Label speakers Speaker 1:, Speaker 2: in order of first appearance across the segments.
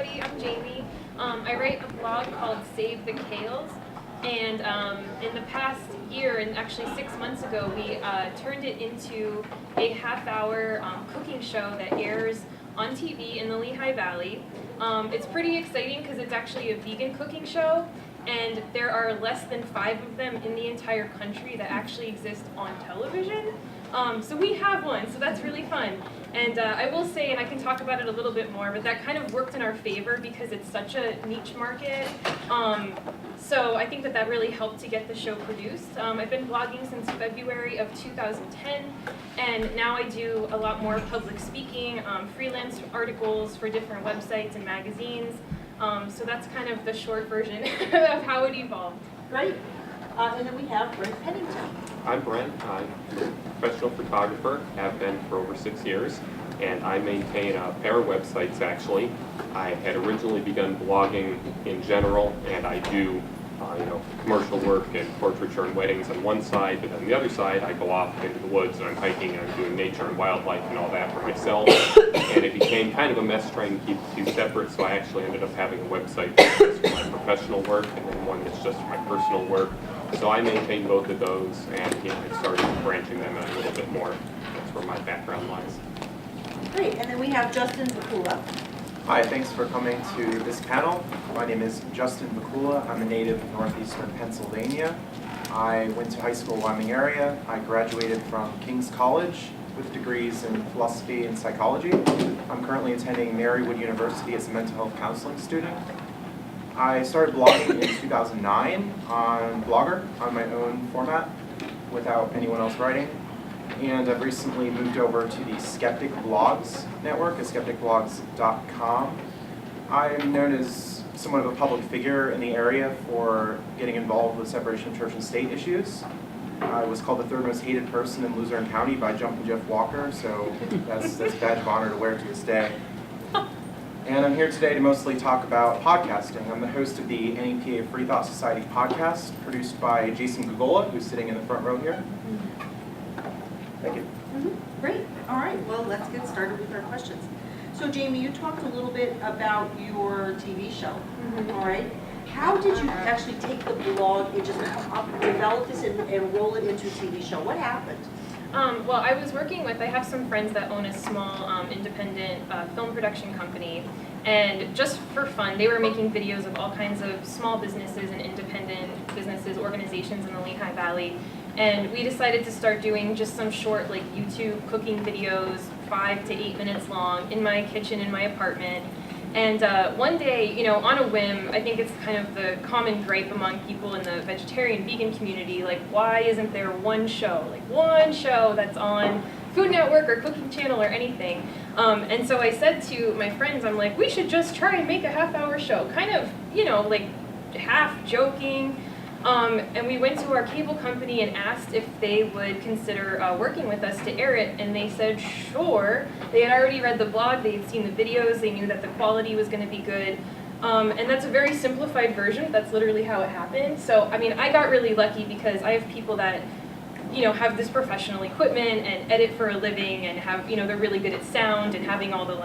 Speaker 1: everybody. I'm Jamie. I write a blog called Save the Kales. And in the past year, and actually 6 months ago, we turned it into a half-hour cooking show that airs on TV in the Lehigh Valley. It's pretty exciting because it's actually a vegan cooking show, and there are less than 5 of them in the entire country that actually exist on television. So we have one, so that's really fun. And I will say, and I can talk about it a little bit more, but that kind of worked in our favor because it's such a niche market. So I think that that really helped to get the show produced. I've been blogging since February of 2010, and now I do a lot more public speaking, freelance articles for different websites and magazines. So that's kind of the short version of how it evolved.
Speaker 2: Great. And then we have Brent Pennington.
Speaker 3: I'm Brent. I'm a professional photographer, have been for over 6 years, and I maintain a pair of websites actually. I had originally begun blogging in general, and I do commercial work and portraiture and weddings on one side, but on the other side I go off into the woods and I'm hiking and I'm doing nature and wildlife and all that for myself. And it became kind of a mess trying to keep the two separate, so I actually ended up having a website that's just for my professional work and then one that's just for my personal work. So I maintain both of those, and I started branching them out a little bit more. That's where my background lies.
Speaker 2: Great. And then we have Justin Vacula.
Speaker 4: Hi, thanks for coming to this panel. My name is Justin Vacula. I'm a native of northeastern Pennsylvania. I went to high school in the Wyoming area. I graduated from King's College with degrees in philosophy and psychology. I'm currently attending Marywood University as a mental health counseling student. I started blogging in 2009 on Blogger, on my own format, without anyone else writing. And I've recently moved over to the Skeptic Blogs network at skepticblogs.com. I'm known as somewhat of a public figure in the area for getting involved with separation of church and state issues. I was called the third most hated person in Luzerne County by Jumpin' Jeff Walker, so that's a badge of honor to wear to this day. And I'm here today to mostly talk about podcasting. I'm the host of the NEPA Free Thought Society podcast, produced by Jason Vacula, who's sitting in the front row here. Thank you.
Speaker 2: Great. All right. Well, let's get started with our questions. So, Jamie, you talked a little bit about your TV show. All right. How did you actually take the blog and just come up and develop this and roll it into a TV show? What happened?
Speaker 1: Well, I was working with, I have some friends that own a small independent film production company, and just for fun, they were making videos of all kinds of small businesses and independent businesses, organizations in the Lehigh Valley, and we decided to start doing just some short like YouTube cooking videos, 5 to 8 minutes long, in my kitchen in my apartment. And one day, on a whim, I think it's kind of the common gripe among people in the vegetarian vegan community, like, why isn't there one show that's on Food Network or Cooking Channel or anything? And so I said to my friends, I'm like, we should just try and make a half-hour show, kind of, like half joking. And we went to our cable company and asked if they would consider working with us to air it, and they said sure. They had already read the blog, they had seen the videos, they knew that the quality was going to be good. And that's a very simplified version, that's literally how it happened. So, I mean, I got really lucky because I have people that, have this professional equipment and edit for a living and have, they're really good at sound and having all the,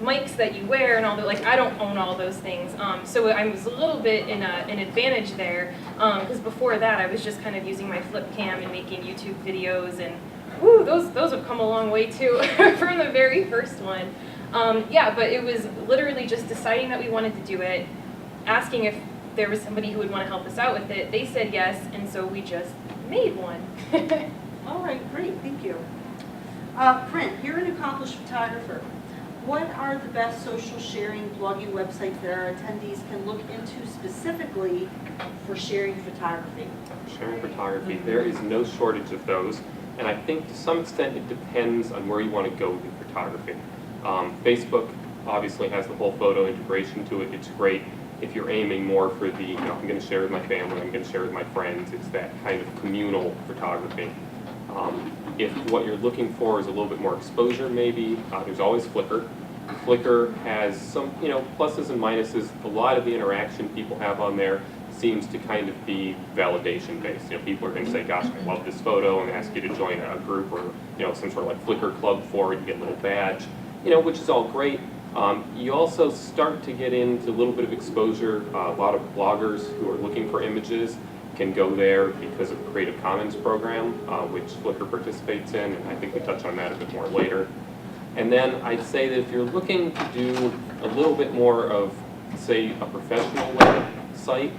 Speaker 1: mics that you wear and all the, I don't own all those things. So I was a little bit in an advantage there, because before that I was just kind of using my flip cam and making YouTube videos, and whoo, those have come a long way too from the very first one. Yeah, but it was literally just deciding that we wanted to do it, asking if there was somebody who would want to help us out with it. They said yes, and so we just made one.
Speaker 2: All right, great, thank you. Brent, you're an accomplished photographer. What are the best social sharing blogging websites that our attendees can look into specifically for sharing photography?
Speaker 3: Sharing photography, there is no shortage of those, and I think to some extent it depends on where you want to go with your photography. Facebook obviously has the whole photo integration to it. It's great if you're aiming more for the, I'm going to share with my family, I'm going to share with my friends. It's that kind of communal photography. If what you're looking for is a little bit more exposure, maybe, there's always Flickr. Flickr has some, pluses and minuses. A lot of the interaction people have on there seems to kind of be validation based. People are going to say, gosh, I love this photo, and ask you to join a group or, some sort of Flickr club for it, you get a little badge, which is all great. You also start to get into a little bit of exposure. A lot of bloggers who are looking for images can go there because of the Creative Commons program, which Flickr participates in, and I think we touch on that a bit more later. And then I'd say that if you're looking to do a little bit more of, say, a professional web site,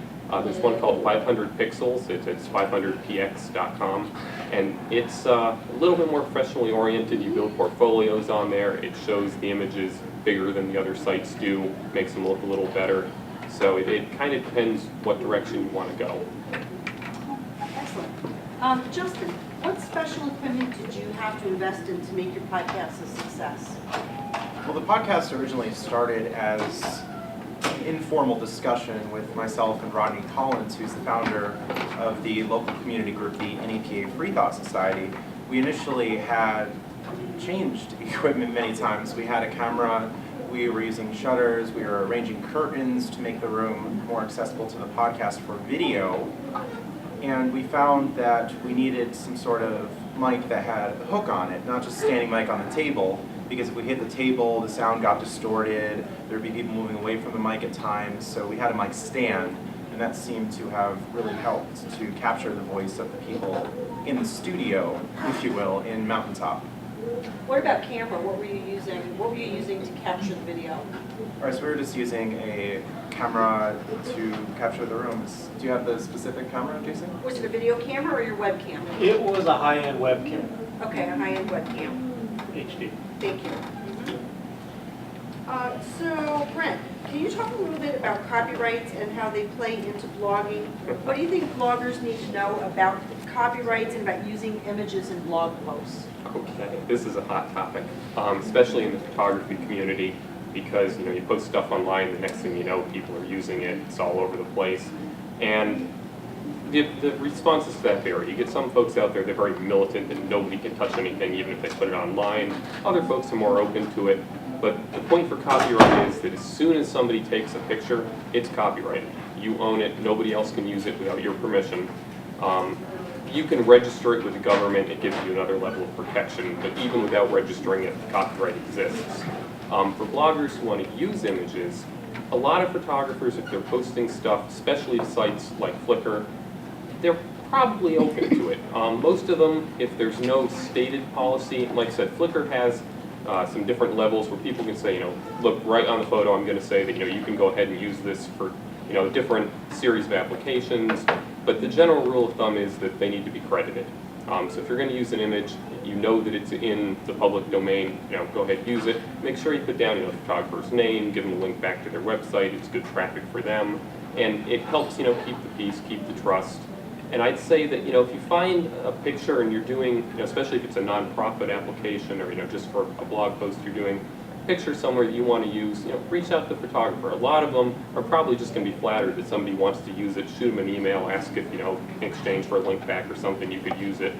Speaker 3: there's one called 500 Pixels. It's 500px.com, and it's a little bit more professionally oriented. You build portfolios on there. It shows the images bigger than the other sites do, makes them look a little better. So it kind of depends what direction you want to go.
Speaker 2: Excellent. Justin, what special equipment did you have to invest in to make your podcast a success?
Speaker 4: Well, the podcast originally started as an informal discussion with myself and Rodney Collins, who's the founder of the local community group, the NEPA Free Thought Society. We initially had changed equipment many times. We had a camera, we were using shutters, we were arranging curtains to make the room more accessible to the podcast for video. And we found that we needed some sort of mic that had a hook on it, not just standing mic on the table, because if we hit the table, the sound got distorted, there'd be people moving away from the mic at times, so we had a mic stand, and that seemed to have really helped to capture the voice of the people in the studio, if you will, in Mountaintop.
Speaker 2: What about camera? What were you using? What were you using to capture the video?
Speaker 4: All right, so we were just using a camera to capture the rooms. Do you have the specific camera, Jason?
Speaker 2: Was it a video camera or your webcam?
Speaker 5: It was a high-end webcam,
Speaker 2: Okay, a high-end webcam.
Speaker 5: HD.
Speaker 2: Thank you. So, Brent, can you talk a little bit about copyrights and how they play into blogging? What do you think bloggers need to know about copyrights and about using images in blog posts?
Speaker 3: Okay, this is a hot topic, especially in the photography community, because you post stuff online, the next thing you know, people are using it, it's all over the place. And the responses to that vary. You get some folks out there, they're very militant and nobody can touch anything even if they put it online. Other folks are more open to it. But the point for copyright is that as soon as somebody takes a picture, it's copyrighted. You own it, nobody else can use it without your permission. You can register it with the government, it gives you another level of protection, but even without registering it, copyright exists. For bloggers who want to use images, a lot of photographers, if they're posting stuff, especially to sites like Flickr, they're probably open to it. Most of them, if there's no stated policy, like I said, Flickr has some different levels where people can say, look, right on the photo, I'm going to say that, you can go ahead and use this for, different series of applications. But the general rule of thumb is that they need to be credited. So if you're going to use an image, you know that it's in the public domain, go ahead and use it. Make sure you put down the photographer's name, give them a link back to their website. It's good traffic for them. And it helps, keep the peace, keep the trust. And I'd say that, if you find a picture and you're doing, especially if it's a nonprofit application or, just for a blog post you're doing, picture somewhere that you want to use, reach out to the photographer. A lot of them are probably just going to be flattered that somebody wants to use it. Shoot them an email, ask if, in exchange for a link back or something, you could use it.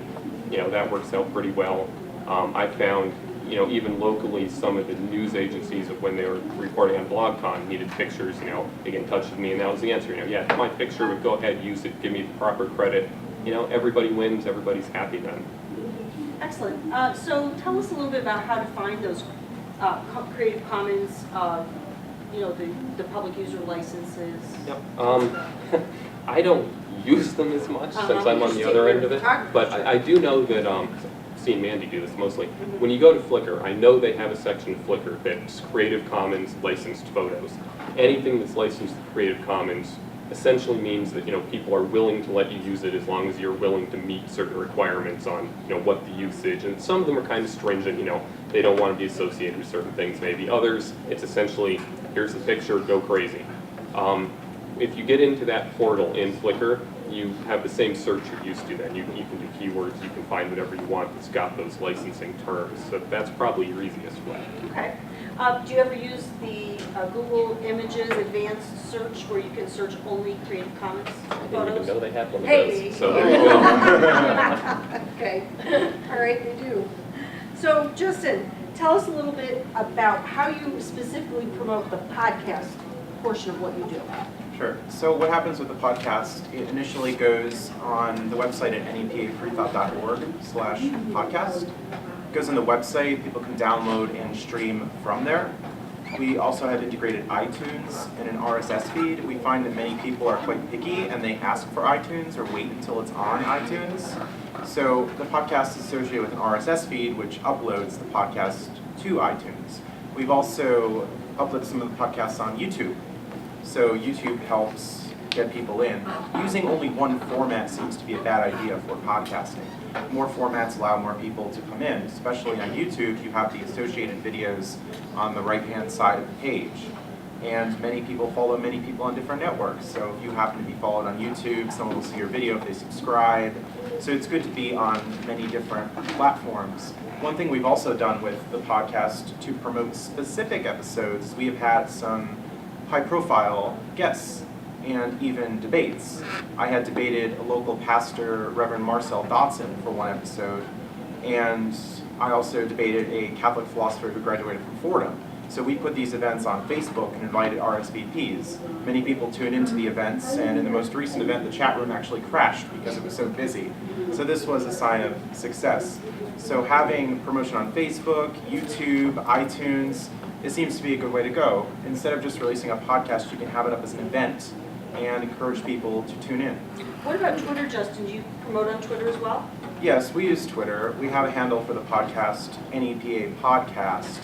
Speaker 3: That works out pretty well. I found, even locally, some of the news agencies, when they were reporting on BlogCon, needed pictures, they get in touch with me, and that was the answer. Yeah, it's my picture, but go ahead, use it, give me the proper credit. Everybody wins, everybody's happy then.
Speaker 2: Excellent. So tell us a little bit about how to find those Creative Commons, the public user licenses.
Speaker 3: Yep. I don't use them as much since I'm on the other end of it, but I do know that, I've seen Mandy do this mostly. When you go to Flickr, I know they have a section of Flickr that's Creative Commons licensed photos. Anything that's licensed to Creative Commons essentially means that people are willing to let you use it as long as you're willing to meet certain requirements on what the usage, and some of them are kind of stringent. They don't want to be associated with certain things. Maybe others, it's essentially here's the picture, go crazy. If you get into that portal in Flickr, you have the same search you're used to. Then you can do keywords, you can find whatever you want that's got those licensing terms. So that's probably your easiest way.
Speaker 2: Okay. Do you ever use the Google Images Advanced Search where you can search only Creative Commons
Speaker 3: I
Speaker 2: photos?
Speaker 3: didn't even know they had one of
Speaker 2: Hey.
Speaker 3: those. So there you go.
Speaker 2: Okay. All right, they do. So, Justin, tell us a little bit about how you specifically promote the podcast portion of what you do.
Speaker 4: Sure. So what happens with the podcast, it initially goes on the website at nepafreethought.org/podcast. It goes on the website, people can download and stream from there. We also have integrated iTunes and an RSS feed. We find that many people are quite picky and they ask for iTunes or wait until it's on iTunes. So the podcast is associated with an RSS feed which uploads the podcast to iTunes. We've also uploaded some of the podcasts on YouTube. So YouTube helps get people in. Using only one format seems to be a bad idea for podcasting. More formats allow more people to come in, especially on YouTube. You have the associated videos on the right-hand side of the page. And many people follow many people on different networks. So if you happen to be followed on YouTube, someone will see your video if they subscribe. So it's good to be on many different platforms. One thing we've also done with the podcast to promote specific episodes, we have had some high-profile guests and even debates. I had debated a local pastor, Reverend Marcel Dotson, for one episode, and I also debated a Catholic philosopher who graduated from Fordham. So we put these events on Facebook and invited RSVPs. Many people tune into the events, and in the most recent event, the chat room actually crashed because it was so busy. So this was a sign of success. So having promotion on Facebook, YouTube, iTunes, it seems to be a good way to go. Instead of just releasing a podcast, you can have it up as an event and encourage people to tune in.
Speaker 2: What about Twitter, Justin? Do you promote on Twitter as well?
Speaker 4: Yes, we use Twitter. We have a handle for the podcast, NEPA Podcast,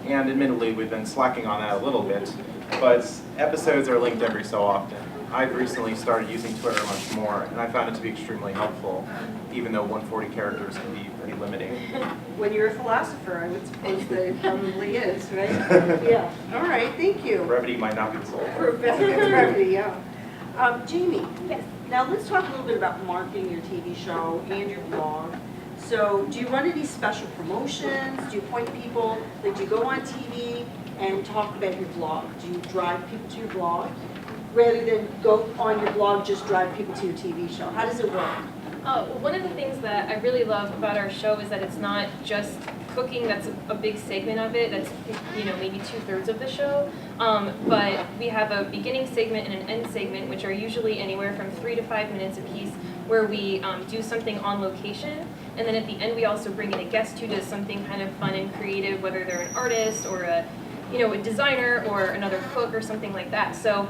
Speaker 4: and admittedly we've been slacking on that a little bit, but episodes are linked every so often. I've recently started using Twitter much more, and I found it to be extremely helpful, even though 140 characters can be pretty limiting.
Speaker 2: When you're a philosopher, I would suppose that it probably is, right? Yeah. All right, thank you.
Speaker 4: Brevity might not be the sole word.
Speaker 2: Brevity, yeah. Jamie,
Speaker 1: Yes.
Speaker 2: now let's talk a little bit about marketing your TV show and your blog. So do you run any special promotions? Do you point people, like do you go on TV and talk about your blog? Do you drive people to your blog? Rather than go on your blog, just drive people to your TV show? How does it work?
Speaker 1: One of the things that I really love about our show is that it's not just cooking. That's a big segment of it. That's, you know, maybe 2/3 of the show. But we have a beginning segment and an end segment, which are usually anywhere from 3 to 5 minutes apiece, where we do something on location. And then at the end, we also bring in a guest who does something kind of fun and creative, whether they're an artist or a designer or another cook or something like that. So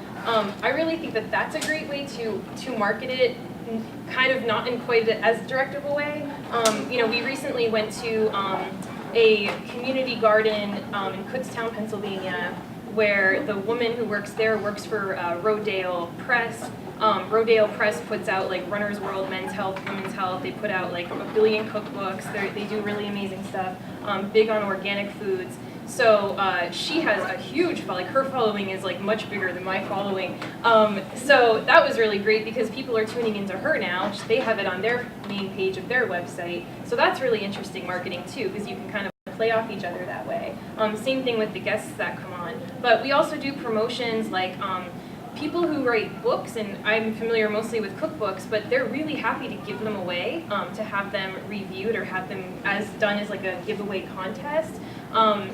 Speaker 1: I really think that that's a great way to market it, kind of not in quite as direct of a way. We recently went to a community garden in Kutztown, Pennsylvania, where the woman who works there works for Rodale Press. Rodale Press puts out like Runner's World, Men's Health, Women's Health. They put out like 1 billion cookbooks. They do really amazing stuff. Big on organic foods. So she has a huge, her following is like much bigger than my following. So that was really great because people are tuning into her now. They have it on their main page of their website. So that's really interesting marketing too, because you can kind of play off each other that way. Same thing with the guests that come on. But we also do promotions like people who write books, and I'm familiar mostly with cookbooks, but they're really happy to give them away, to have them reviewed or have them done as like a giveaway contest.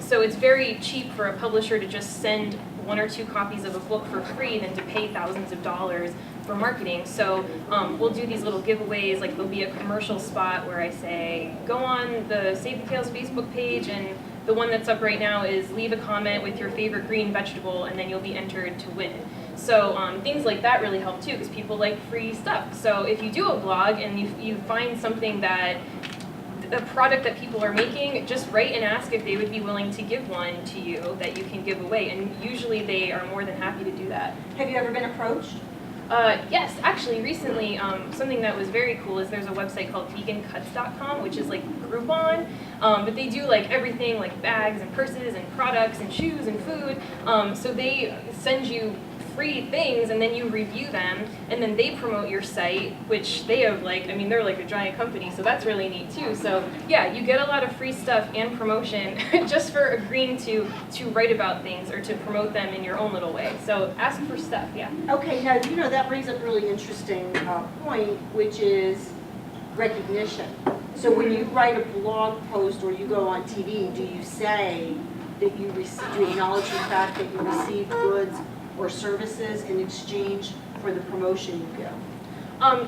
Speaker 1: So it's very cheap for a publisher to just send 1 or 2 copies of a book for free than to pay thousands of dollars for marketing. So we'll do these little giveaways, like there'll be a commercial spot where I say, go on the Save the Tales Facebook page, and the one that's up right now is leave a comment with your favorite green vegetable, and then you'll be entered to win. So things like that really help too, because people like free stuff. So if you do a blog and you find something that, a product that people are making, just write and ask if they would be willing to give one to you that you can give away. And usually they are more than happy to do that.
Speaker 2: Have you ever been approached?
Speaker 1: Yes, actually recently, something that was very cool is there's a website called vegancuts.com, which is like Groupon, but they do like everything like bags and purses and products and shoes and food. So they send you free things and then you review them and then they promote your site, which they have they're like a giant company, so that's really neat too. So yeah, you get a lot of free stuff and promotion just for agreeing to write about things or to promote them in your own little way. So ask for stuff, yeah.
Speaker 2: Okay, now that brings up a really interesting point, which is recognition. So when you write a blog post or you go on TV, do you say that do you acknowledge the fact that you received goods or services in exchange for the promotion you give?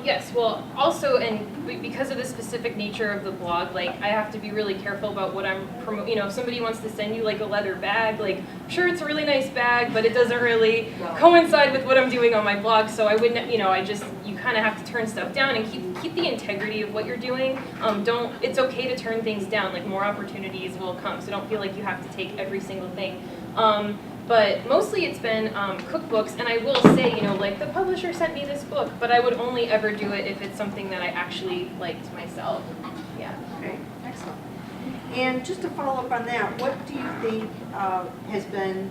Speaker 1: Yes, well, also, and because of the specific nature of the blog, like, I have to be really careful about what I'm promoting. You know, if somebody wants to send you, like, a leather bag, like, sure, it's a really nice bag, but it doesn't really coincide with what I'm doing on my blog, so I wouldn't, you know, you kind of have to turn stuff down and keep the integrity of what you're doing. It's okay to turn things down, like, more opportunities will come, so don't feel like you have to take every single thing. But mostly it's been cookbooks, and I will say, you know, like, the publisher sent me this book, but I would only ever do it if it's something that I actually liked myself. Yeah.
Speaker 2: Okay, excellent. And just to follow up on that, what do you think has been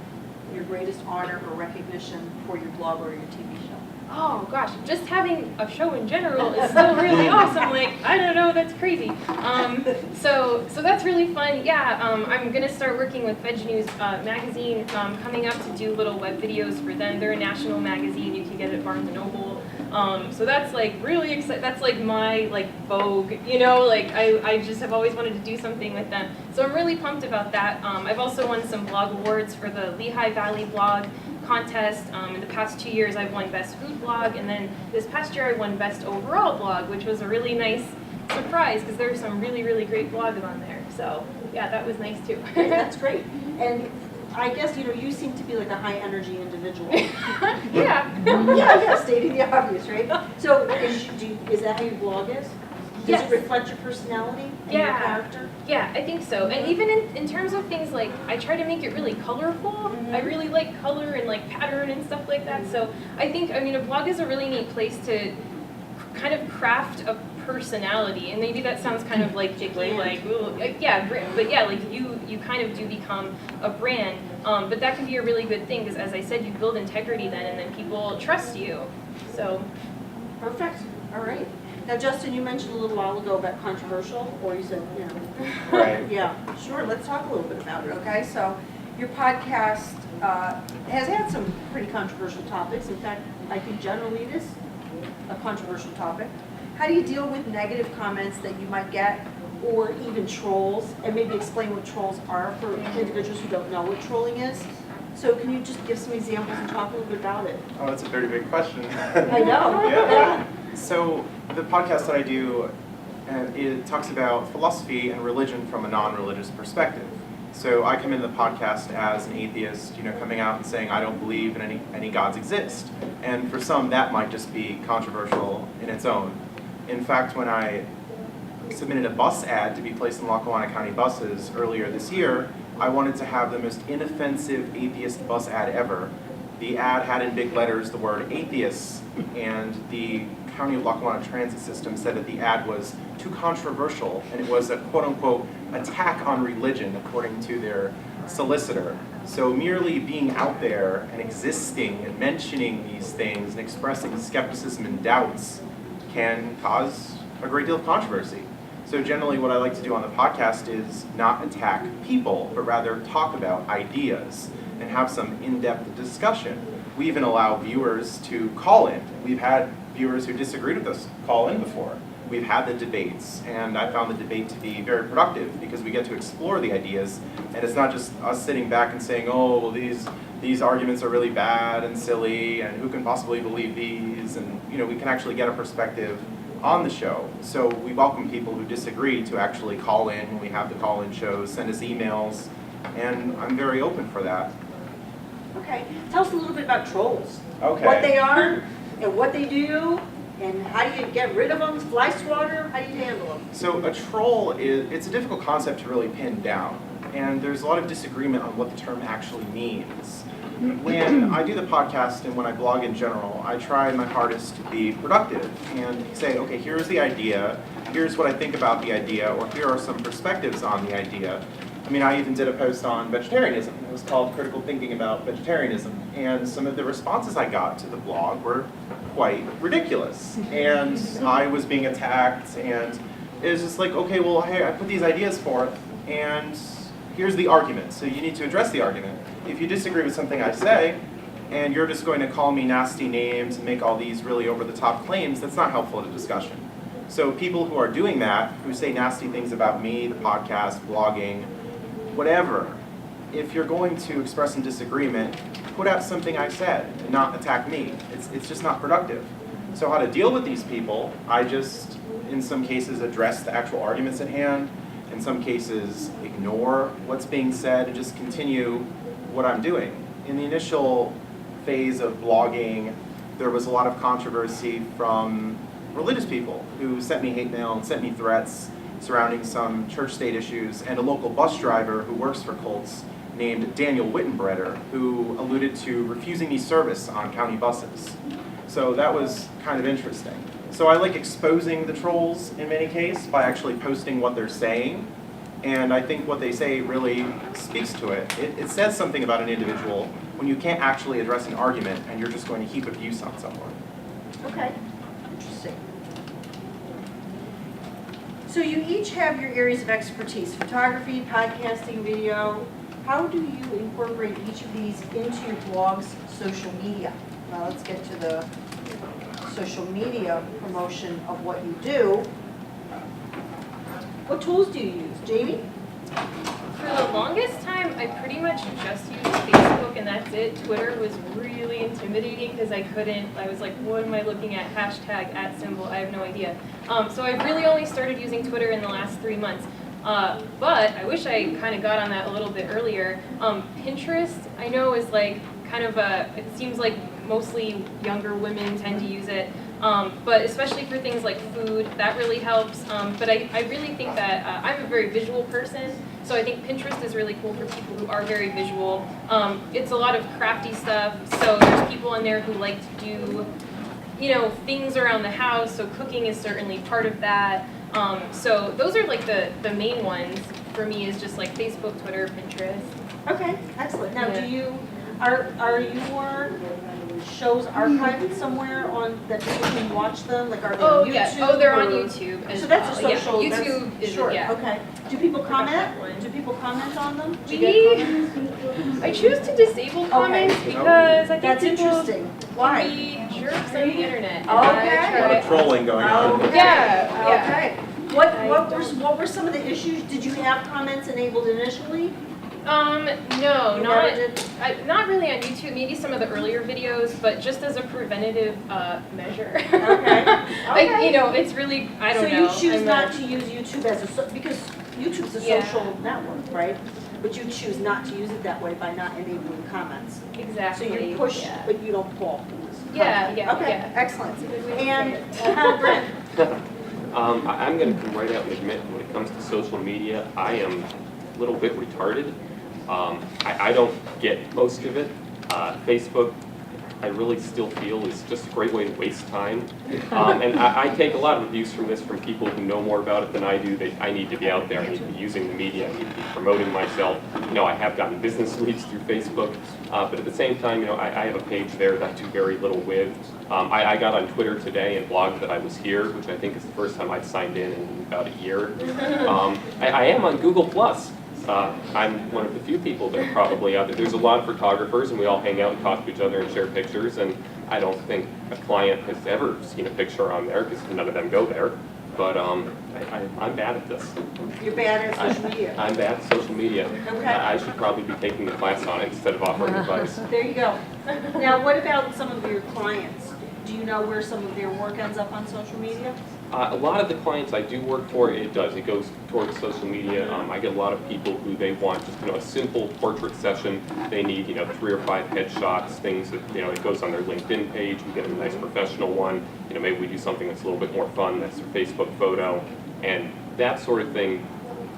Speaker 2: your greatest honor or recognition for your blog or your TV show?
Speaker 1: Oh gosh, just having a show in general is still really awesome. Like, I don't know, that's crazy. So that's really fun. Yeah, I'm gonna start working with Veg News magazine coming up to do little web videos for them. They're a national magazine. You can get it at Barnes & Noble. So that's like really exciting. That's like my Vogue, you know, like I just have always wanted to do something with them. So I'm really pumped about that. I've also won some blog awards for the Lehigh Valley blog contest. In the past 2 years I've won Best Food Blog, and then this past year I won Best Overall Blog, which was a really nice surprise because there were some really, really great blogs on there. So yeah, that was nice too.
Speaker 2: That's great. And I guess, you know, you seem to be like a high energy individual.
Speaker 1: Yeah.
Speaker 2: Yeah, stating the obvious, right? So is that how your blog is? Does
Speaker 1: Yes.
Speaker 2: it reflect your personality and your character?
Speaker 1: Yeah, I think so. And even in terms of things like, I try to make it really colorful.
Speaker 2: Mhm.
Speaker 1: I really like color and like pattern and stuff like that. So I think, I mean, a blog is a really neat place to kind of craft a personality. And maybe that sounds kind of like dicky, like, ooh, yeah, but yeah, like you kind of do become a brand. But that can be a really good thing because, as I said, you build integrity then, and then people trust you. So.
Speaker 2: Perfect. All right. Now, Justin, you mentioned a little while ago about controversial, or you said, you know.
Speaker 4: Right.
Speaker 2: Yeah, sure. Let's talk a little bit about it, okay? So your podcast has had some pretty controversial topics. In fact, I think generally it is a controversial topic. How do you deal with negative comments that you might get, or even trolls, and maybe explain what trolls are for individuals who don't know what trolling is? So can you just give some examples and talk a little bit about it?
Speaker 4: Oh, that's a very big question.
Speaker 2: I know.
Speaker 4: Yeah. So the podcast that I do, it talks about philosophy and religion from a non-religious perspective. So I come into the podcast as an atheist, you know, coming out and saying I don't believe in any gods exist. And for some, that might just be controversial in its own. In fact, when I submitted a bus ad to be placed in Lackawanna County buses earlier this year, I wanted to have the most inoffensive atheist bus ad ever. The ad had in big letters the word atheists, and the County of Lackawanna Transit System said that the ad was too controversial, and it was a quote-unquote attack on religion, according to their solicitor. So merely being out there and existing and mentioning these things and expressing skepticism and doubts can cause a great deal of controversy. So generally what I like to do on the podcast is not attack people, but rather talk about ideas and have some in-depth discussion. We even allow viewers to call in. We've had viewers who disagreed with us call in before. We've had the debates, and I found the debate to be very productive because we get to explore the ideas, and it's not just us sitting back and saying, oh, well, these arguments are really bad and silly, and who can possibly believe these? And you know, we can actually get a perspective on the show. So we welcome people who disagree to actually call in when we have the call-in shows, send us emails, and I'm very open for that.
Speaker 2: Okay, tell us a little bit about trolls.
Speaker 4: Okay.
Speaker 2: What they are, and what they do, and how do you get rid of them, fly swatter, how do you handle them?
Speaker 4: So a troll it's a difficult concept to really pin down, and there's a lot of disagreement on what the term actually means. When I do the podcast and when I blog in general, I try my hardest to be productive and say, okay, here's the idea, here's what I think about the idea, or here are some perspectives on the idea. I mean, I even did a post on vegetarianism. It was called Critical Thinking About Vegetarianism. And some of the responses I got to the blog were quite ridiculous. And I was being attacked, and it was just like, okay, well, hey, I put these ideas forth, and here's the argument. So you need to address the argument. If you disagree with something I say, and you're just going to call me nasty names and make all these really over-the-top claims, that's not helpful to discussion. So people who are doing that, who say nasty things about me, the podcast, blogging, whatever, if you're going to express some disagreement, put out something I said and not attack me. It's just not productive. So how to deal with these people, I just, in some cases, address the actual arguments at hand. In some cases, ignore what's being said and just continue what I'm doing. In the initial phase of blogging, there was a lot of controversy from religious people who sent me hate mail and sent me threats surrounding some church-state issues, and a local bus driver who works for cults named Daniel Wittenbreder, who alluded to refusing me service on county buses. So that was kind of interesting. So I like exposing the trolls in many cases by actually posting what they're saying, and I think what they say really speaks to it. It says something about an individual when you can't actually address an argument and you're just going to heap abuse on someone.
Speaker 2: Okay, interesting. So you each have your areas of expertise, photography, podcasting, video. How do you incorporate each of these into your blog's social media? Now let's get to the social media promotion of what you do. What tools do you use? Jamie?
Speaker 1: For the longest time, I pretty much just used Facebook and that's it. Twitter was really intimidating because I was like, what am I looking at? Hashtag, @ I have no idea. So I've really only started using Twitter in the last 3 months. But I wish I kind of got on that a little bit earlier. Pinterest, I know, is like kind of it seems like mostly younger women tend to use it. But especially for things like food, that really helps. But I really think that I'm a very visual person, so I think Pinterest is really cool for people who are very visual. It's a lot of crafty stuff, so there's people in there who like to do, things around the house, so cooking is certainly part of that. So those are like the main ones for me, is just like Facebook, Twitter, Pinterest.
Speaker 2: Okay, excellent. Now,
Speaker 1: Yeah.
Speaker 2: are your shows archived somewhere on that people can watch them? Like, are they
Speaker 1: Oh
Speaker 2: on YouTube?
Speaker 1: yeah, oh they're on
Speaker 2: or-
Speaker 1: YouTube as
Speaker 2: So that's a
Speaker 1: well.
Speaker 2: social.
Speaker 1: Yeah,
Speaker 2: that's
Speaker 1: YouTube is
Speaker 2: short.
Speaker 1: yeah.
Speaker 2: Okay. Do people
Speaker 1: Forgot
Speaker 2: comment?
Speaker 1: that one.
Speaker 2: Do people comment on them? Do you get comments?
Speaker 1: I choose to disable comments because I think
Speaker 2: That's
Speaker 1: people
Speaker 2: interesting. Why?
Speaker 1: can be jerks on the internet. and
Speaker 2: Okay.
Speaker 1: I
Speaker 4: A lot
Speaker 1: try-
Speaker 4: of trolling going on.
Speaker 2: Okay.
Speaker 1: Yeah.
Speaker 2: Okay. What were some of the issues? Did you have comments enabled initially?
Speaker 1: No,
Speaker 2: You
Speaker 1: not
Speaker 2: never did?
Speaker 1: not really on YouTube. Maybe some of the earlier videos, but just as a preventative measure.
Speaker 2: Okay.
Speaker 1: It's really I don't
Speaker 2: So
Speaker 1: know.
Speaker 2: you choose
Speaker 1: I'm
Speaker 2: not to use YouTube as because YouTube's a
Speaker 1: Yeah.
Speaker 2: social network, right? But you choose not to use it that way by not enabling comments. So
Speaker 1: exactly.
Speaker 2: you push,
Speaker 1: Yeah.
Speaker 2: but you don't pull.
Speaker 1: Yeah, yeah,
Speaker 2: Okay,
Speaker 1: yeah.
Speaker 2: excellent.
Speaker 1: That's a good way to say
Speaker 2: And
Speaker 1: it.
Speaker 2: Brent,
Speaker 3: I'm going to come right out and admit, when it comes to social media, I am a little bit retarded. I don't get most of it. Facebook, I really still feel is just a great way to waste time. And I take a lot of abuse from this from people who know more about it than I do. I need to be out there. I need to be using the media. I need to be promoting myself. I have gotten business leads through Facebook. But at the same time, I have a page there that I do very little with. I got on Twitter today and blogged that I was here, which I think is the first time I've signed in about a year. I am on Google+. I'm one of the few people that are probably out there. There's a lot of photographers, and we all hang out and talk to each other and share pictures, and I don't think a client has ever seen a picture on there, because none of them go there. But I'm bad at this.
Speaker 2: you're bad at social media.
Speaker 3: I'm bad at social media.
Speaker 2: Okay.
Speaker 3: I should probably be taking the class on it instead of offering advice.
Speaker 2: There you go. Now, what about some of your clients? Do you know where some of their work ends up on social media?
Speaker 3: A lot of the clients I do work for, it does. It goes towards social media. I get a lot of people who they want just a simple portrait session. They need 3 or 5 headshots, things that it goes on their LinkedIn page. We get them a nice professional one. Maybe we do something that's a little bit more fun. That's their Facebook photo, and that sort of thing.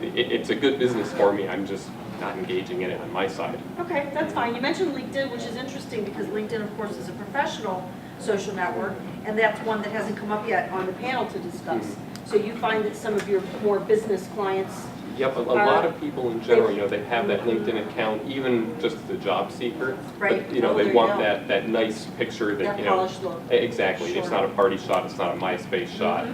Speaker 3: It's a good business for me. I'm just not engaging in it on my side.
Speaker 2: Okay, that's fine. You mentioned LinkedIn, which is interesting because LinkedIn, of course, is a professional social network, and that's one that hasn't come up yet on the panel to discuss. So you find that some of your more business clients.
Speaker 3: Yep, a lot of people in general, they have that LinkedIn account, even just as a job seeker.
Speaker 2: Right.
Speaker 3: But,
Speaker 2: Oh, there
Speaker 3: they
Speaker 2: you
Speaker 3: want
Speaker 2: go.
Speaker 3: that nice picture that,
Speaker 2: That polished look.
Speaker 3: Exactly. It's
Speaker 2: Sure.
Speaker 3: not a party shot, it's not a MySpace shot.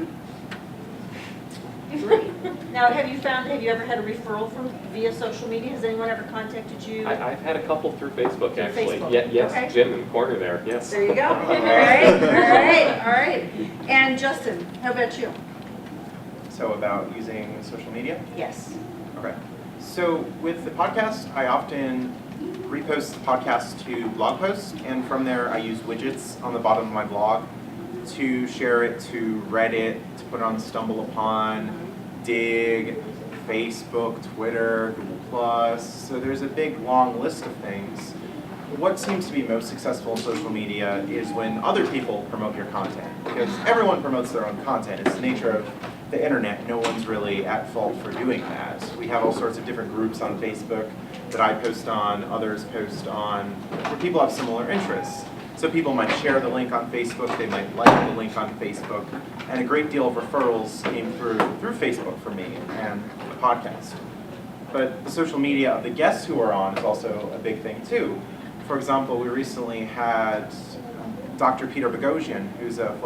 Speaker 2: Great. Now, have you ever had a referral from via social media? Has anyone ever contacted you?
Speaker 3: I've had a couple through Facebook,
Speaker 2: Through
Speaker 3: actually.
Speaker 2: Facebook.
Speaker 3: Yes,
Speaker 2: Okay.
Speaker 3: Jim in the corner there, yes.
Speaker 2: There you go. All right. And Justin, how about you?
Speaker 4: So about using social media?
Speaker 2: Yes.
Speaker 4: Okay. So with the podcast, I often repost the podcast to blog posts, and from there I use widgets on the bottom of my blog to share it to Reddit, to put on StumbleUpon, Dig, Facebook, Twitter, Google+. So there's a big, long list of things. What seems to be most successful in social media is when other people promote your content, because everyone promotes their own content. It's the nature of the internet. No one's really at fault for doing that. We have all sorts of different groups on Facebook that I post on, others post on, where people have similar interests. So people might share the link on Facebook, they might like the link on Facebook, and a great deal of referrals came through Facebook for me and the podcast. But the social media of the guests who are on is also a big thing too. For example, we recently had Dr. Peter Boghossian, who's a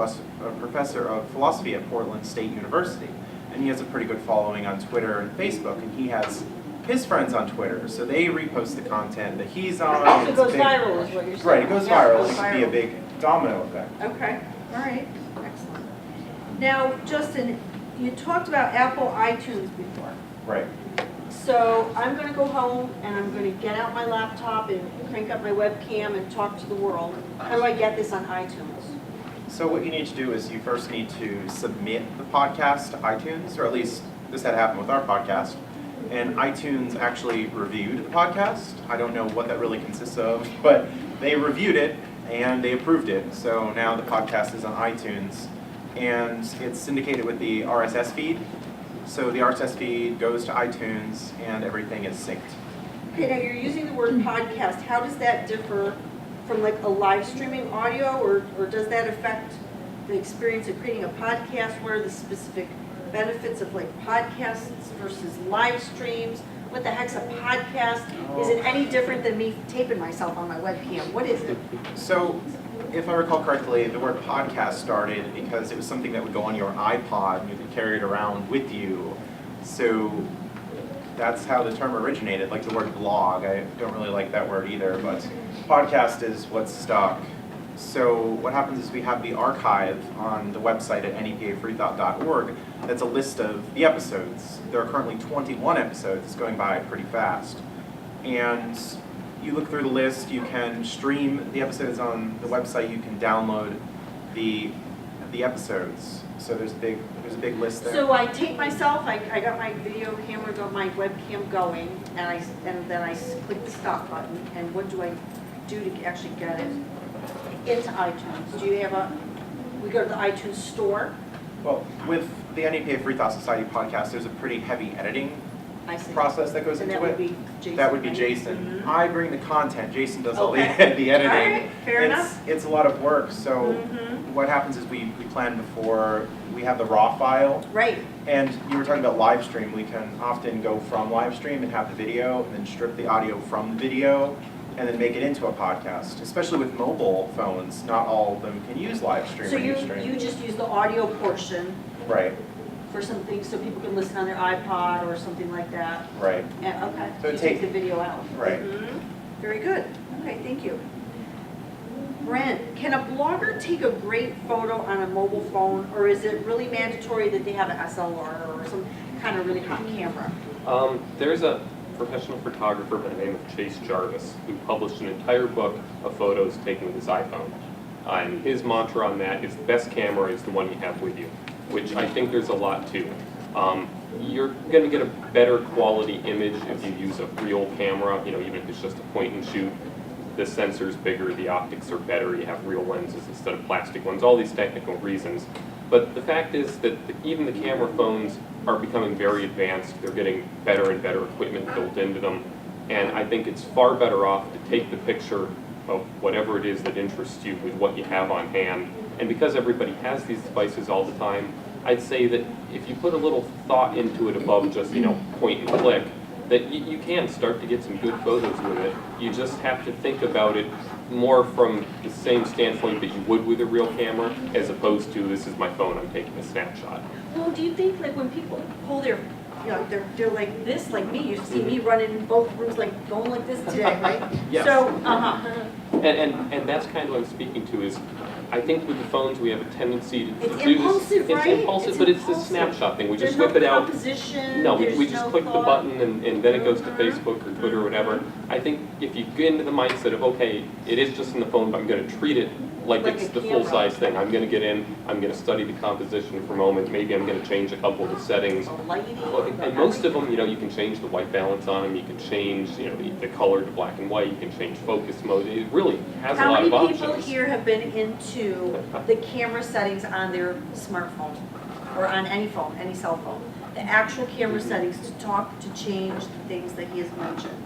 Speaker 4: professor of philosophy at Portland State University, and he has a pretty good following on Twitter and Facebook, and he has his friends on Twitter, so they repost the content that he's on.
Speaker 2: So it goes viral is what you're saying.
Speaker 4: Right, it goes
Speaker 2: Yeah,
Speaker 4: viral. It can be a big domino effect.
Speaker 2: Okay, all right, excellent. Now, Justin, you talked about Apple iTunes before.
Speaker 4: Right.
Speaker 2: So I'm going to go home and I'm going to get out my laptop and crank up my webcam and talk to the world. How do I get this on iTunes?
Speaker 4: So what you need to do is you first need to submit the podcast to iTunes, or at least this had happened with our podcast. And iTunes actually reviewed the podcast. I don't know what that really consists of, but they reviewed it and they approved it. So now the podcast is on iTunes and it's syndicated with the RSS feed. So the RSS feed goes to iTunes and everything is synced.
Speaker 2: Okay, now you're using the word podcast. How does that differ from like a live streaming audio, or does that affect the experience of creating a podcast? What are the specific benefits of like podcasts versus live streams? What the heck's a podcast? Is it any different than me taping myself on my webcam? What is it?
Speaker 4: So if I recall correctly, the word podcast started because it was something that would go on your iPod and you could carry it around with you. So that's how the term originated, like the word blog. I don't really like that word either, but podcast is what's stuck. So what happens is we have the archive on the website at nepafreethought.org. That's a list of the episodes. There are currently 21 episodes. It's going by pretty fast. And you look through the list, you can stream the episodes on the website, you can download the episodes. So there's a big list there.
Speaker 2: So I tape myself, I got my video camera, got my webcam going, and then I click the stop button, and what do I do to actually get it into iTunes? Do you have we go to the iTunes store?
Speaker 4: Well, with the NEPA Free Thought Society podcast, there's a pretty heavy editing
Speaker 2: I see.
Speaker 4: process that goes
Speaker 2: And
Speaker 4: into
Speaker 2: that
Speaker 4: it.
Speaker 2: would be Jason.
Speaker 4: That would be
Speaker 2: right?
Speaker 4: Jason.
Speaker 2: Mhm.
Speaker 4: I bring the content. Jason does all
Speaker 2: Okay.
Speaker 4: the editing.
Speaker 2: All right, fair enough.
Speaker 4: It's a lot of work. So
Speaker 2: Mhm.
Speaker 4: what happens is we plan before. We have the raw file.
Speaker 2: Right.
Speaker 4: And you were talking about live stream. We can often go from live stream and have the video, and then strip the audio from the video, and then make it into a podcast. Especially with mobile phones, not all of them can use live stream
Speaker 2: So
Speaker 4: or
Speaker 2: you
Speaker 4: Ustream.
Speaker 2: just use the audio portion
Speaker 4: Right.
Speaker 2: for something so people can listen on their iPod or something like that.
Speaker 4: Right.
Speaker 2: And, okay.
Speaker 4: So
Speaker 2: you take the video out.
Speaker 4: Right.
Speaker 2: Mhm. Very good. Okay, thank you. Brent, can a blogger take a great photo on a mobile phone, or is it really mandatory that they have an SLR or some kind of really hot camera?
Speaker 3: There's a professional photographer by the name of Chase Jarvis who published an entire book of photos taken with his iPhone. And his mantra on that is the best camera is the one you have with you, which I think there's a lot to. You're going to get a better quality image if you use a real camera, even if it's just a point and shoot. The sensor's bigger, the optics are better, you have real lenses instead of plastic ones, all these technical reasons. But the fact is that even the camera phones are becoming very advanced. They're getting better and better equipment built into them. And I think it's far better off to take the picture of whatever it is that interests you with what you have on hand. And because everybody has these devices all the time, I'd say that if you put a little thought into it above just, point and click, that you can start to get some good photos with it. You just have to think about it more from the same standpoint that you would with a real camera, as opposed to this is my phone, I'm taking a snapshot.
Speaker 2: Well, do you think like when people pull their, they're like this, like me, you see me running in both rooms like going like this today, right?
Speaker 3: Yes.
Speaker 2: So,
Speaker 3: And that's kind of what I'm speaking to is, I think with the phones we have a tendency to
Speaker 2: It's
Speaker 3: do
Speaker 2: impulsive,
Speaker 3: this.
Speaker 2: right?
Speaker 3: It's impulsive,
Speaker 2: It's
Speaker 3: but it's the
Speaker 2: impulsive.
Speaker 3: snapshot thing. We
Speaker 2: there's
Speaker 3: just
Speaker 2: no
Speaker 3: whip it out.
Speaker 2: composition,
Speaker 3: No, we
Speaker 2: there's
Speaker 3: just
Speaker 2: no
Speaker 3: click the
Speaker 2: thought.
Speaker 3: button and then it goes to
Speaker 2: Mhm.
Speaker 3: Facebook or Twitter or whatever. I think if you get into the mindset of, okay, it is just in the phone, but I'm going to treat it like
Speaker 2: Like
Speaker 3: it's
Speaker 2: a
Speaker 3: the
Speaker 2: camera.
Speaker 3: full-size thing. I'm gonna get in, I'm gonna study the composition for a moment, maybe I'm gonna change a couple of the settings.
Speaker 2: Lighting.
Speaker 3: And most of them, you know, you can change the white balance on them, you can change, you know, the color to black and white, you can change focus mode. It really has a lot of
Speaker 2: How
Speaker 3: options.
Speaker 2: many people here have been into the camera settings on their smartphone or on any phone, any cell phone? The actual camera settings to change the things that he has mentioned,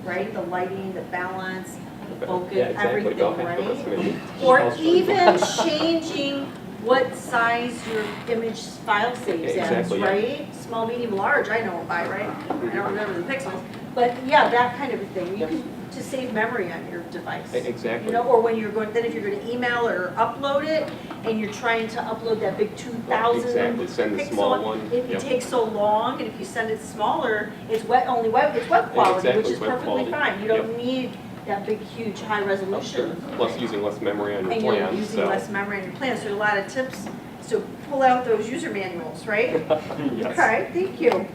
Speaker 2: right? The lighting, the balance, the focus,
Speaker 3: Yeah, exactly.
Speaker 2: everything,
Speaker 3: Go ahead,
Speaker 2: right?
Speaker 3: that's me.
Speaker 2: Or even changing what size your image file saves as,
Speaker 3: Exactly, yeah.
Speaker 2: right? Small, medium, large, I know by, right? I don't remember the pixels, but yeah, that kind of a thing. You
Speaker 3: Yeah.
Speaker 2: can, to save memory on your device.
Speaker 3: Exactly.
Speaker 2: You know, or when you're going, then if you're gonna email or upload it, and you're trying to upload that big 2,000
Speaker 3: Exactly, send the
Speaker 2: pixel
Speaker 3: small one.
Speaker 2: It
Speaker 3: Yep.
Speaker 2: takes so long, and if you send it smaller, it's web quality,
Speaker 3: Exactly,
Speaker 2: which is
Speaker 3: web
Speaker 2: perfectly
Speaker 3: quality.
Speaker 2: fine. You don't need that big, huge, high resolution.
Speaker 3: Plus using less memory on your
Speaker 2: And you're
Speaker 3: plan,
Speaker 2: using
Speaker 3: so.
Speaker 2: less memory on your plan, so a lot of tips to pull out those user manuals, right?
Speaker 3: Yes.
Speaker 2: Okay, thank you.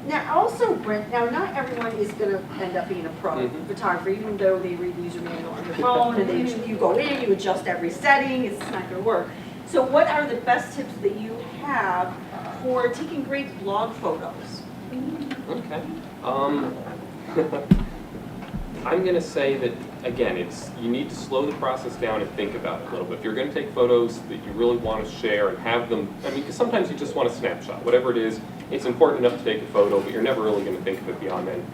Speaker 2: Now, also, Brent, now not everyone is gonna end up being a pro
Speaker 3: Mhm.
Speaker 2: photographer, even though they read the user manual on their phone, and you go in, you adjust every setting, it's not gonna work. So what are the best tips that you have for taking great blog photos?
Speaker 3: Okay. I'm gonna say that, again, you need to slow the process down and think about it a little bit. If you're gonna take photos that you really want to share and have them, I mean, because sometimes you just want a snapshot, whatever it is, it's important enough to take a photo, but you're never really gonna think of it beyond then.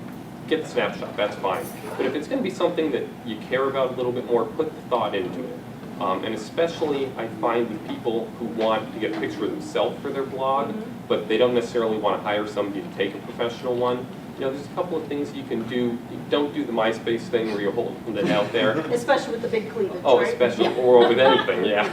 Speaker 3: Get the snapshot, that's fine. But if it's gonna be something that you care about a little bit more, put the thought into it. And especially, I find with people who want to get a picture of themselves for their blog, but they don't necessarily want to hire somebody to take a professional one. You know, there's a couple of things you can do. Don't do the MySpace thing where you're holding it out there.
Speaker 2: Especially with the big cleavage,
Speaker 3: Oh,
Speaker 2: right?
Speaker 3: especially, or with anything, yeah.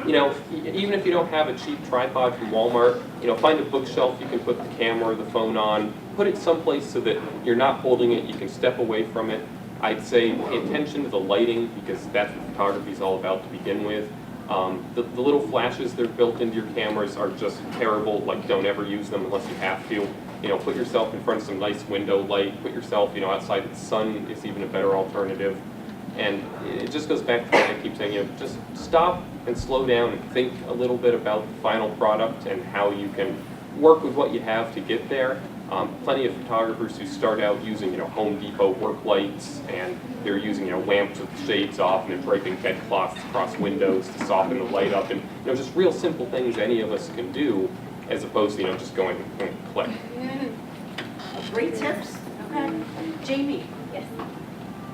Speaker 3: You know, even if you don't have a cheap tripod from Walmart, you know, find a bookshelf you can put the camera or the phone on. Put it someplace so that you're not holding it, you can step away from it. I'd say pay attention to the lighting, because that's what photography is all about to begin with. The little flashes that are built into your cameras are just terrible. Like, don't ever use them unless you have to. You know, put yourself in front of some nice window light. Put yourself, you know, outside the sun is even a better alternative. And it just goes back to what I keep saying, you know, just stop and slow down and think a little bit about the final product and how you can work with what you have to get there. Plenty of photographers who start out using, you know, Home Depot work lights, and they're using, you know, lamps with the shades off, and they're draping bedcloths across windows to soften the light up, and, you know, just real simple things any of us can do, as opposed to, you know, just going and click.
Speaker 2: Great tips. Okay. Jamie,
Speaker 1: Yes.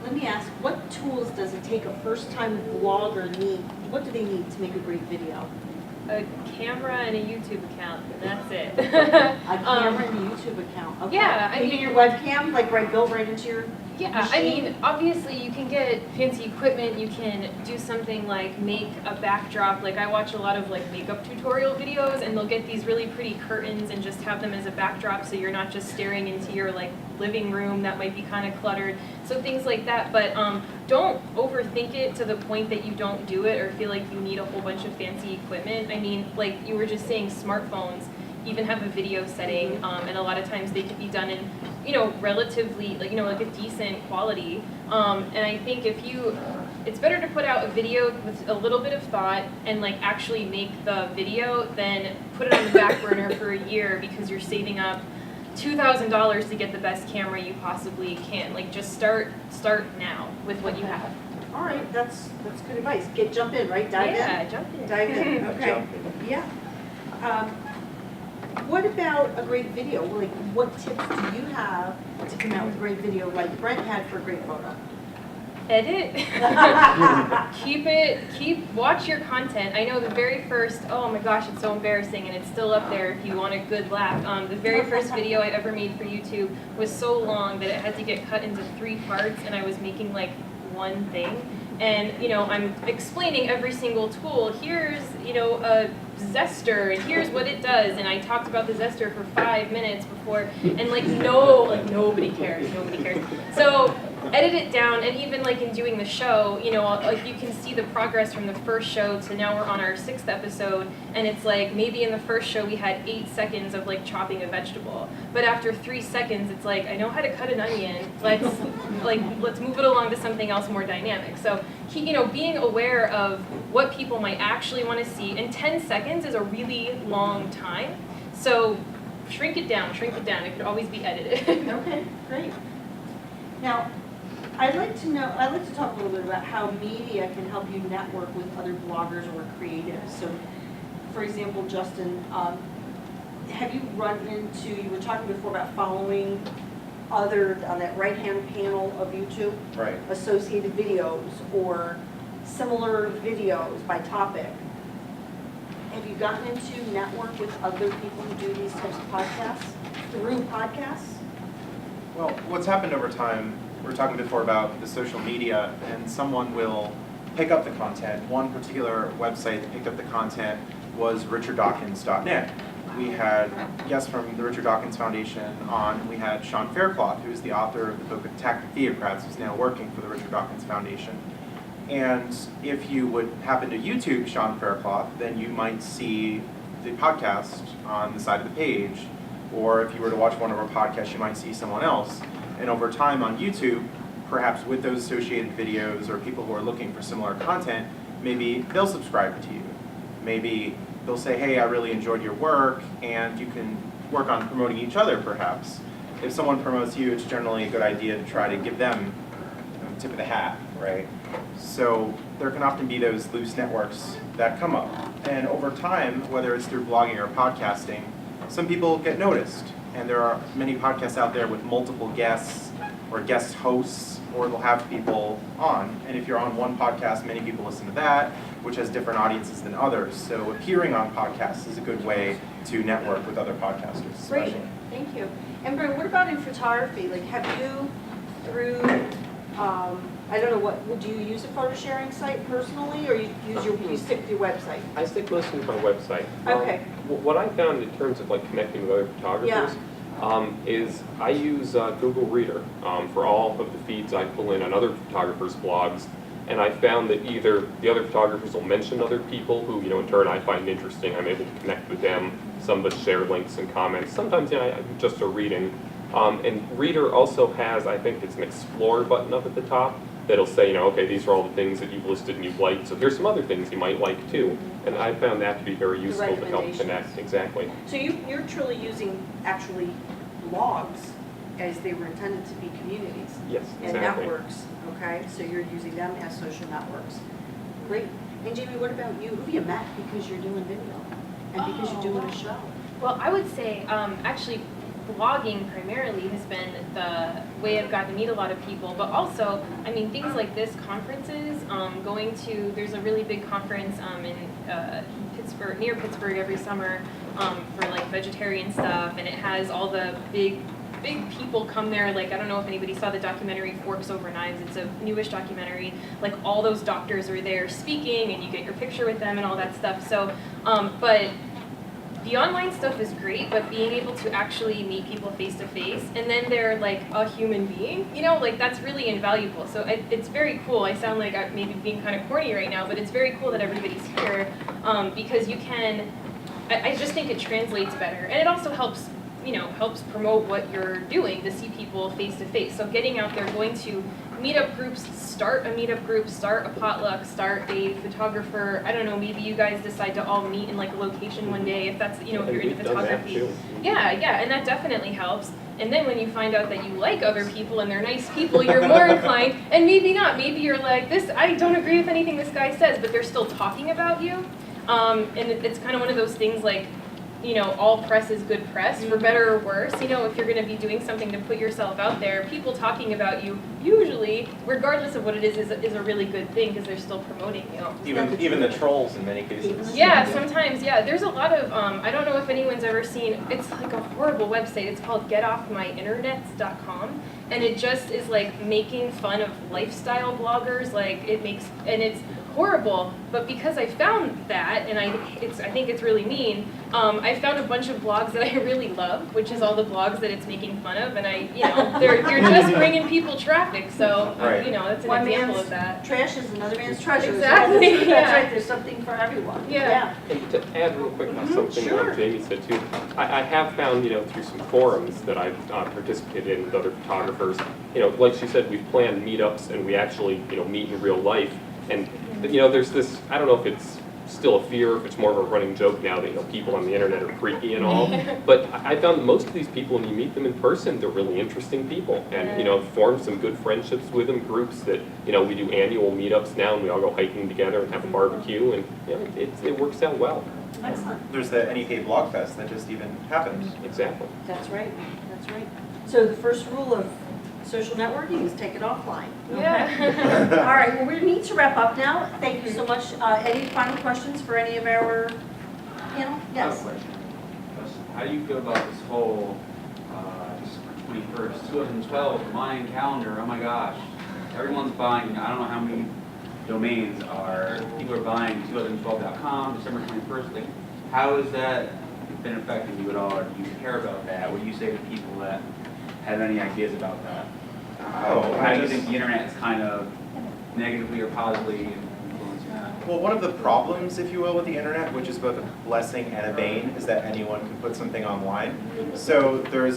Speaker 2: let me ask, what tools does it take a first-time vlogger need? What do they need to make a great video?
Speaker 1: A camera and a YouTube account, and that's it.
Speaker 2: A camera and a YouTube account. Okay.
Speaker 1: yeah, I
Speaker 2: Maybe
Speaker 1: mean-
Speaker 2: your webcam, like built right into your.
Speaker 1: Yeah, I mean, obviously you can get fancy equipment, you can do something like make a backdrop. Like I watch a lot of like makeup tutorial videos, and they'll get these really pretty curtains and just have them as a backdrop so you're not just staring into your like living room that might be kind of cluttered. So things like that, but don't overthink it to the point that you don't do it or feel like you need a whole bunch of fancy equipment. I mean, like you were just saying, smartphones even have a video setting, and a lot of times they can be done in, you know, relatively, like, you know, like a decent quality. And I think it's better to put out a video with a little bit of thought and like actually make the video than put it on the back burner for a year because you're saving up $2,000 to get the best camera you possibly can. Like just start now with what you have.
Speaker 2: All right, that's good advice. Jump in, right? Dive in.
Speaker 1: Yeah, jump in.
Speaker 2: Dive in. Okay.
Speaker 3: Jump in.
Speaker 2: Yeah. What about a great video? Like, what tips do you have to come out with a great video like Brent had for a great photo?
Speaker 1: Edit. Watch your content. I know the very first, oh my gosh, it's so embarrassing, and it's still up there if you want a good laugh. The very first video I ever made for YouTube was so long that it had to get cut into 3 parts, and I was making like one thing. And, you know, I'm explaining every single tool. Here's, you know, a zester, and here's what it does. And I talked about the zester for 5 minutes before, and nobody cares. So edit it down, and even like in doing the show, you know, like you can see the progress from the first show to now we're on our 6th episode, and it's like maybe in the first show we had 8 seconds of like chopping a vegetable, but after 3 seconds it's like I know how to cut an onion. Let's move it along to something else more dynamic. So being aware of what people might actually want to see, and 10 seconds is a really long time. So shrink it down, it could always be edited.
Speaker 2: Okay, great. Now, I'd like to talk a little bit about how media can help you network with other bloggers or creatives. So, for example, Justin, have you run into, you were talking before about following other, on that right-hand panel of YouTube,
Speaker 4: Right.
Speaker 2: associated videos or similar videos by topic. Have you gotten into network with other people who do these types of podcasts, through podcasts?
Speaker 4: Well, what's happened over time, we were talking before about the social media, and someone will pick up the content. One particular website that picked up the content was richarddawkins.net. We had guests from the Richard Dawkins Foundation on. We had Sean Faircloth, who is the author of the book Tactic Theocrats, who's now working for the Richard Dawkins Foundation. And if you would happen to YouTube Sean Faircloth, then you might see the podcast on the side of the page. Or if you were to watch one of our podcasts, you might see someone else. And over time on YouTube, perhaps with those associated videos or people who are looking for similar content, maybe they'll subscribe to you. Maybe they'll say, hey, I really enjoyed your work, and you can work on promoting each other perhaps. If someone promotes you, it's generally a good idea to try to give them a tip of the hat, right? So there can often be those loose networks that come up. And over time, whether it's through blogging or podcasting, some people get noticed. And there are many podcasts out there with multiple guests or guest hosts, or they'll have people on. And if you're on one podcast, many people listen to that, which has different audiences than others. So appearing on podcasts is a good way to network with other podcasters, especially.
Speaker 2: Great, thank you. And Brent, what about in photography? Like, have you, through, I don't know, would you use a photo sharing site personally, or you stick to your website?
Speaker 3: I stick mostly with my website.
Speaker 2: Okay.
Speaker 3: What I found in terms of like connecting with other photographers is I use Google Reader for all of the feeds I pull in on other photographers' blogs. And I found that either the other photographers will mention other people who, in turn I find interesting. I'm able to connect with them. Some of us share links and comments. Sometimes, just a reading. And Reader also has, I think it's an Explore button up at the top that'll say, okay, these are all the things that you've listed and you've liked. So here's some other things you might like too. And I found that to be very useful to help
Speaker 2: recommendations.
Speaker 3: connect. Exactly.
Speaker 2: So you're truly using actually blogs as they were intended to be communities.
Speaker 3: Yes,
Speaker 2: And
Speaker 3: exactly.
Speaker 2: networks, okay? So you're using them as social networks. Great. And Jamie, what about you? Who have you met because you're doing video and because you're doing a show?
Speaker 1: Well, I would say actually blogging primarily has been the way I've gotten to meet a lot of people, but also, things like this, conferences, there's a really big conference in Pittsburgh, near Pittsburgh every summer for like vegetarian stuff, and it has all the big people come there. Like, I don't know if anybody saw the documentary Forks Over Knives. It's a newish documentary. Like, all those doctors are there speaking, and you get your picture with them and all that stuff. So, but the online stuff is great, but being able to actually meet people face to face, and then they're like a human being, that's really invaluable. So it's very cool. I sound like I'm maybe being kind of corny right now, but it's very cool that everybody's here because you can, I just think it translates better. And it also helps promote what you're doing, to see people face to face. So getting out there, going to meetup groups, start a meetup group, start a potluck, start a photographer. I don't know, maybe you guys decide to all meet in like a location one day, if that's, if you're into photography. Yeah, and that definitely helps. And then when you find out that you like other people and they're nice people, you're more inclined, and maybe not, maybe you're like, I don't agree with anything this guy says, but they're still talking about you. And it's kind of one of those things like, all press is good press, for better or worse. If you're going to be doing something to put yourself out there, people talking about you, usually, regardless of what it is a really good thing, because they're still promoting you.
Speaker 6: Even the trolls in many cases.
Speaker 1: Yeah, sometimes, yeah. There's a lot of, I don't know if anyone's ever seen, it's like a horrible website. It's called getoffmyinternets.com. And it just is like making fun of lifestyle bloggers. Like, it's horrible, but because I found that, and I think it's really mean, I found a bunch of blogs that I really love, which is all the blogs that it's making fun of, and they're just bringing people traffic, so,
Speaker 6: Right.
Speaker 1: That's an
Speaker 2: One
Speaker 1: example
Speaker 2: man's
Speaker 1: of that.
Speaker 2: trash is another man's treasure.
Speaker 1: Exactly,
Speaker 2: That's
Speaker 1: yeah.
Speaker 2: right, there's something for everyone.
Speaker 1: Yeah.
Speaker 3: And to add real quick on something
Speaker 2: sure.
Speaker 3: Jamie said too, I have found, through some forums that I've participated in with other photographers, like she said, we've planned meetups and we actually, meet in real life. And, you know, there's this, I don't know if it's still a fear, if it's more of a running joke now that, you know, people on the internet are freaky and all, but I found that most of these people, when you meet them in person, they're really interesting people, and, you know, formed some good friendships with them, groups that, you know, we do annual meetups now, and we all go hiking together and have a barbecue, and, you know, it works out well.
Speaker 2: Excellent.
Speaker 4: There's the NEPA BlogFest that just even happened.
Speaker 3: Exactly.
Speaker 2: That's right, that's right. So the first rule of social networking is take it offline.
Speaker 1: Yeah.
Speaker 2: All right, well, we need to wrap up now. Thank you so much. Any final questions for any of our panel? Yes.
Speaker 7: How do you feel about this whole December 21st, 2012 Mayan calendar? Oh my gosh, everyone's buying. I don't know how many domains are people are buying 2012.com, December 21st. Like, how has that been affecting you at all? Or do you care about that? What do you say to people that have any ideas about that? How do you think the internet is kind of negatively or positively influencing that?
Speaker 4: Well, one of the problems, if you will, with the internet, which is both a blessing and a bane, is that anyone can put something online. So there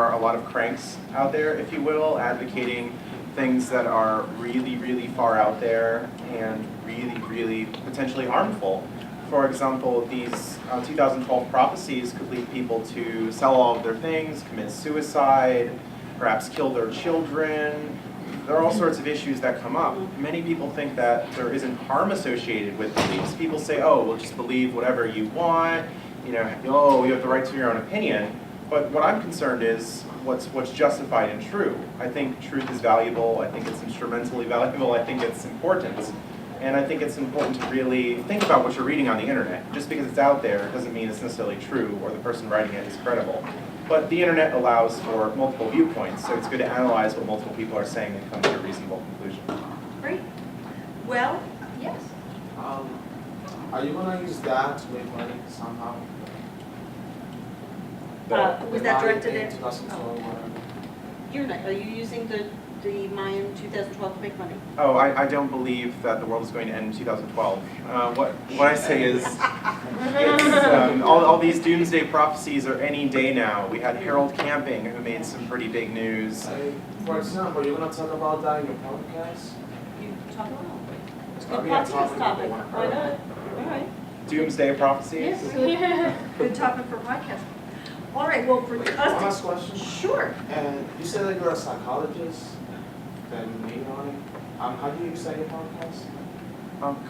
Speaker 4: are a lot of cranks out there, if you will, advocating things that are really, really far out there and really, really potentially harmful. For example, these 2012 prophecies could lead people to sell all of their things, commit suicide, perhaps kill their children. There are all sorts of issues that come up. Many people think that there isn't harm associated with beliefs. People say, oh, well, just believe whatever you want, you know, oh, you have the right to your own opinion. But what I'm concerned is what's justified and true. I think truth is valuable. I think it's instrumentally valuable. I think it's important. And I think it's important to really think about what you're reading on the internet. Just because it's out there doesn't mean it's necessarily true or the person writing it is credible. But the internet allows for multiple viewpoints, so it's good to analyze what multiple people are saying and come to a reasonable conclusion.
Speaker 2: Great. Well, yes.
Speaker 8: Are you gonna use that to make money somehow?
Speaker 2: Was that directed at?
Speaker 8: 2012, whatever.
Speaker 2: You're not, are you using the Mayan 2012 to make money?
Speaker 4: Oh, I don't believe that the world is going to end in 2012. What I say is, it's, all these doomsday prophecies are any day now. We had Harold Camping, who made some pretty big news.
Speaker 8: For example, you're gonna talk about that in your podcast?
Speaker 2: You talk about it. It's a
Speaker 8: That'd
Speaker 2: good
Speaker 8: be a
Speaker 2: podcast
Speaker 8: topic
Speaker 2: topic.
Speaker 8: I wanna
Speaker 2: Why
Speaker 8: cover.
Speaker 2: not? All right.
Speaker 4: Doomsday prophecies?
Speaker 2: Yes. Good topic for podcast. All right, well, for
Speaker 8: Wait, one
Speaker 2: us
Speaker 8: last
Speaker 2: to...
Speaker 8: question.
Speaker 2: Sure.
Speaker 8: And you said that you're a psychologist, that you made on it. How do you use that in your podcast?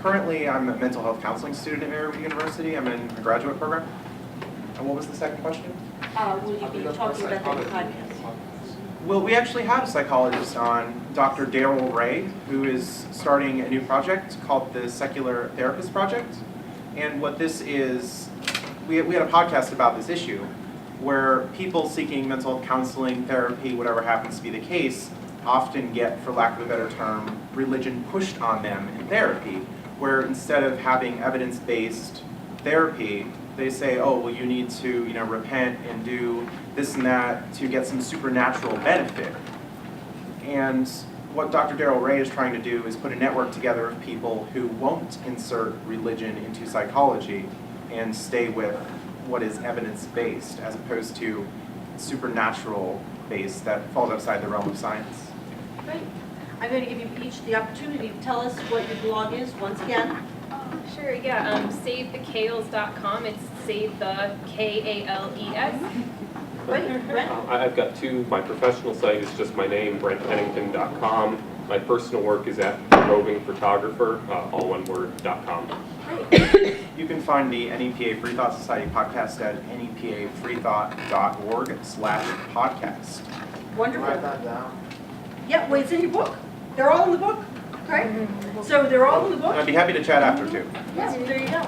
Speaker 4: Currently, I'm a mental health counseling student at Marywood University. I'm in a graduate program. And what was the second question?
Speaker 2: Will you be talking about that in podcast?
Speaker 4: Well, we actually had a psychologist on, Dr. Daryl Ray, who is starting a new project called the Secular Therapist Project. And what this is, we had a podcast about this issue, where people seeking mental health counseling, therapy, whatever happens to be the case, often get, for lack of a better term, religion pushed on them in therapy, where instead of having evidence-based therapy, they say, oh, well, you need to, repent and do this and that to get some supernatural benefit. And what Dr. Daryl Ray is trying to do is put a network together of people who won't insert religion into psychology and stay with what is evidence-based as opposed to supernatural-based that falls outside the realm of science.
Speaker 2: Great. I'm going to give you each the opportunity to tell us what your blog is once again.
Speaker 1: Sure, yeah, SaveTheKales.com. It's save the K-A-L-E-S.
Speaker 2: Great, Brent?
Speaker 3: I've got two. My professional site is just my name, BrentPennington.com. My personal work is at rovingphotographer, all one word, .com.
Speaker 2: Great.
Speaker 4: You can find the NEPA Free Thought Society podcast at nepafreethought.org/podcast.
Speaker 2: Wonderful.
Speaker 8: Write that down.
Speaker 2: Yeah, well, it's in your book. They're all in the book, okay? So they're all in the book?
Speaker 4: I'd be happy to chat after too.
Speaker 2: Yes, there you go.